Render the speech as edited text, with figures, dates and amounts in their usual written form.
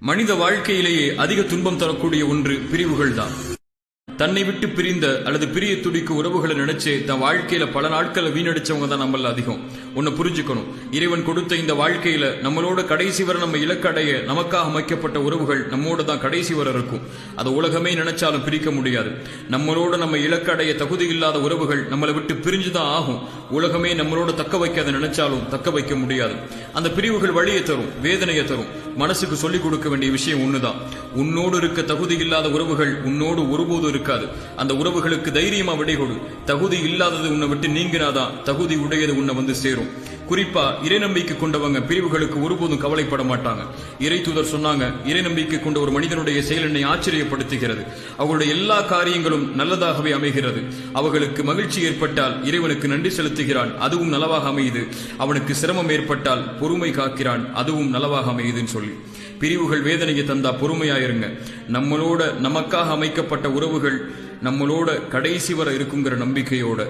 மனித வாழ்க்கையிலேயே அதிக துன்பம் தரக்கூடிய ஒன்று பிரிவுகள் தான். தன்னை விட்டு பிரிந்த அல்லது பிரிய துடிக்க உறவுகளை நினைச்சு தன் வாழ்க்கையில பல நாட்களை வீணடிச்சவங்க தான் நம்மள அதிகம். ஒன்னு புரிஞ்சுக்கணும், இறைவன் கொடுத்த இந்த வாழ்க்கையில நம்மளோட கடைசி வரை நம்ம இலக்கடைய நமக்காக அமைக்கப்பட்ட உறவுகள் நம்மோட தான் கடைசி வரை இருக்கும். அதை உலகமே நினைச்சாலும் பிரிக்க முடியாது. நம்மளோட நம்ம இலக்கடைய தகுதி இல்லாத உறவுகள் நம்மளை விட்டு பிரிஞ்சுதான் ஆகும். உலகமே நம்மளோட தக்க வைக்காத நினைச்சாலும் தக்க வைக்க முடியாது. அந்த பிரிவுகள் வழியை தரும், வேதனையை தரும். மனசுக்கு சொல்லிக் கொடுக்க வேண்டிய விஷயம் ஒண்ணுதான், உன்னோடு இருக்க தகுதி இல்லாத உறவுகள் உன்னோடு ஒருபோதும் இருக்காது. அந்த உறவுகளுக்கு தைரியமா விடை கொடு. தகுதி இல்லாதது உன்னை விட்டு நீங்கினாதான் தகுதி உடையது உன்னை வந்து சேரும். குறிப்பா இறை நம்பிக்கை கொண்டவங்க பிரிவுகளுக்கு ஒருபோதும் கவலைப்பட மாட்டாங்க. இறை தூதர் சொன்னாங்க, இறை நம்பிக்கை கொண்ட ஒரு மனிதனுடைய செயல் என்னை ஆச்சரியப்படுத்துகிறது. அவர்களுடைய எல்லா காரியங்களும் நல்லதாகவே அமைகிறது. அவர்களுக்கு மகிழ்ச்சி ஏற்பட்டால் இறைவனுக்கு நன்றி செலுத்துகிறான், அதுவும் நலவாக அமையுது. அவனுக்கு சிரமம் ஏற்பட்டால் பொறுமை காக்கிறான், அதுவும் நலவாக அமையுதுன்னு சொல்லி. பிரிவுகள் வேதனையை தந்தா பொறுமையாயிருங்க. நம்மளோட நமக்காக அமைக்கப்பட்ட உறவுகள் நம்மளோட கடைசி வரை இருக்குங்கிற நம்பிக்கையோட